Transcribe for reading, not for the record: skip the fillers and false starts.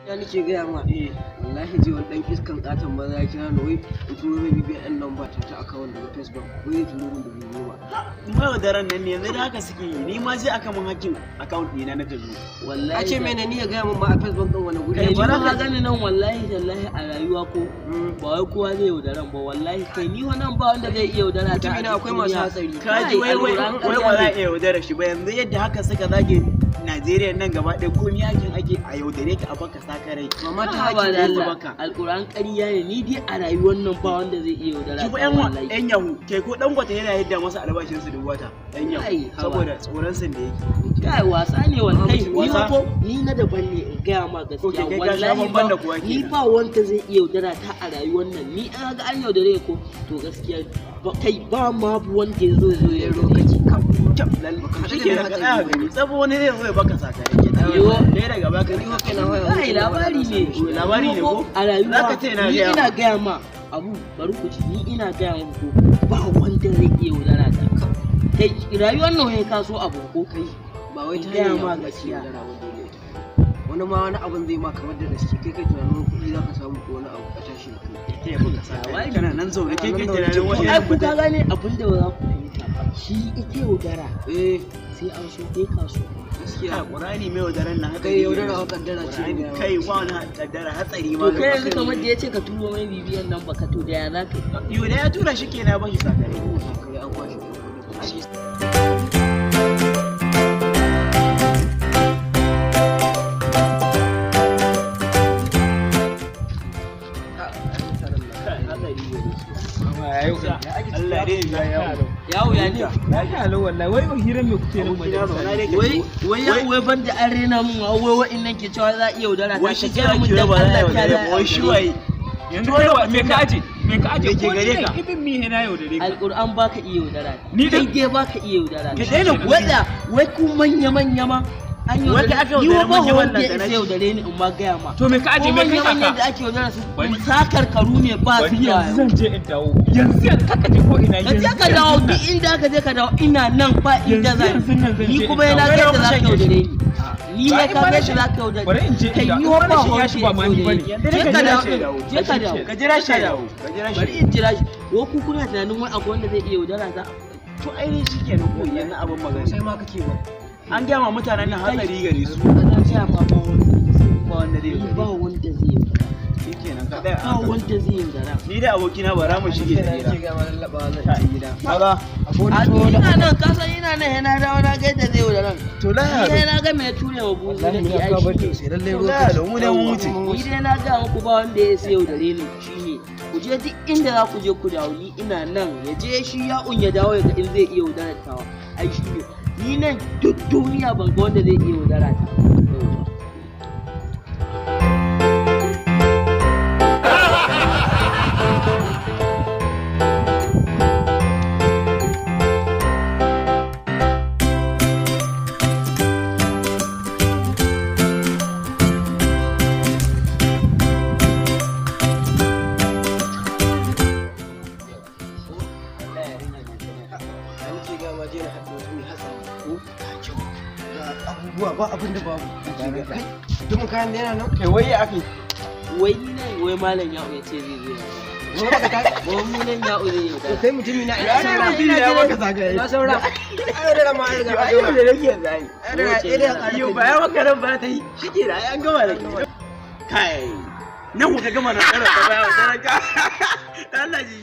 Ya nake gaya ma wallahi ji wani dan iskan katon maza ya kira ni wai in turo mai BBN number ta account daga Facebook wai ya turo min da bidiyo ba. Mai daren nan ne yanzu da haka suke yi ni ma sai aka mun hakkin account ɗina na Facebook. Wallahi ce mai ni ya gaya min ma a Facebook din wani guri. Kai ba ka gani nan wallahi tallahi a rayuwa ko ba wai kowa zai yaudaran ba wallahi kai ni wannan ba wanda zai iya yaudara ta. Mutumina akwai masu hatsari. Kaji wai ba za a iya yaudara shi ba yanzu yadda haka suka zage Najeriya nan gaba ɗaya komai yakin ake a yaudare ka a baka sakarai. Mama ta Haba da haƙi Allah Alƙur'an ƙarya ne ni dai a rayuwar nan ba wanda zai iya yaudara Shi ta ba wallahi. yan yahu kai ko dan gwata yana yadda masa albashin su duk wata yan yahu Ai, haba. saboda tsoron sun da yake. Kai wasa ne wallahi ni Wasa? ko ni na daban ne in gaya ma gaskiya Okay, kai ka sha wallahi bamban da kowa ni kenan. ba wanda zai iya yaudara ta a rayuwar nan ni an ga an yaudare ko to gaskiya kai ba ma wanda ya zo ya lokaci Shi ke nan ka tsaya gani sabo wani zai zo ya baka sakarai. Yo. Ɗaya daga baka ni kai na waya. Kai labari ne. Labari ne ko? A rayuwa Zaka ce na ni gaya ina ma. gaya ma abu bari ku ci ni ina gaya muku ba wanda zai iya yaudara ta. Kai rayuwar nan wai ka so abu ko kai ba wai ta gaya hanyar ma yaudara gaskiya. yaudara ba dole. Wani ma wani abin zai ma kamar da gaske kai tunanin kuɗi za ka samu ko wani abu a tashi da kai. Ita ya baka sakarai kana nan zaune kai kai tunanin To wani ai ku ka gane abin da ba za ku fahimta ba shi ita yaudara sai an so kai ka so. gaskiya Qur'ani mai yaudaran nan haka Kai yaudara wa kaddara ce. Qur'ani kai ba wani kaddara hatsari ma To kai yanzu kamar da ya ce ka turo mai bibiyan nan baka to da ya za ka yi. yau da ya tura shi kenan ya bashi sakarai Kai an kwashe kuɗi. Allah dai ya yawo Yawo ya ne? Wai wai ban da an rena mun wai wa'annan ke cewa za a iya yaudara ta wai shi ka gaya kira mun ki dan ba za Allah ya ta yaudare wai shi waye yanzu kai ba me ka aje me ka aje Me ke ko gare ni ka? ne ibin mi na yaudare ka Alƙur'an baka iya yaudara ta. Ni Kai dai- dai baka iya yaudara ta. Ka daina wanda wai ku manya manya ma an Wanda yaudare aka ni yaudare ba manya wanda wannan ya da isa yaudare ni in ma gaya ma. to me ka aje Ko me manya kai manyan da ka ake yaudara su Bari. sakar karu ne ba su bari iya yanzu zan je in dawo yanzu kaka je ko ina ka je ka dawo duk inda ka je ka dawo ina nan ba inda zan yanzu nan zan ni je kuma in yana dawo. ga yadda za ka yaudare ni ni Ba ne in ka ba ga na yadda za ka yaudare bari in je kai in yi dawo. wa ba Shi ya wanda shi ba ma ni bane. je Yanzu ka ka dawo jira shi ya dawo. je ka dawo ka jira shi ya dawo ka jira bari shi in jira shi ko ku kuna tunanin wai akwai wanda zai iya yaudara ta to ai shi kenan ko yana abin magana Sai ma kake ba. an gaya ma mutanen nan hatsari gare su ana cewa ma ba ba wanda zai ba yaudare wanda zai yaudara shi kenan ka tsaya ba wanda zai yaudara ni da abokina ba za mu shige da gida Ke ga ma lallaba zan ta ci. gida kaga a ni ina nan ka san ina nan yana dawo na ga yadda zai yaudara to la ni dai na ga mai ture wa buzu da ke aiki Sai lallai to la da mu ne mun wuce ni dai na ga muku ba wanda ya sai yaudare ni shine ku je duk inda za ku je ku dawo ni ina nan ya je shi ya ya dawo ya ga in zai iya yaudara tawa ai shi ne ni nan duk duniya ban ga wanda zai iya yaudara ta An ce ga ma je na haɗu wata mai hatsari ko ta kyau. Ga abubuwa ba abin da babu. Kai, dumin kayan da yana nan. kai waye ake wai ni nan wai malam ya'u ya ce zai zo Wani baka kai. wai mu nan ya'u zai To yaudara kai mutumi na ina Ya saura. ne mutumi ya maka zagaye. Ina saura. Ai da ma ai ga ai yau da nake zai Yau ba ya maka ran ba ta yi shike da ai an gama da ke kai nan kuka gama na tsara ta baya da ka Allah ji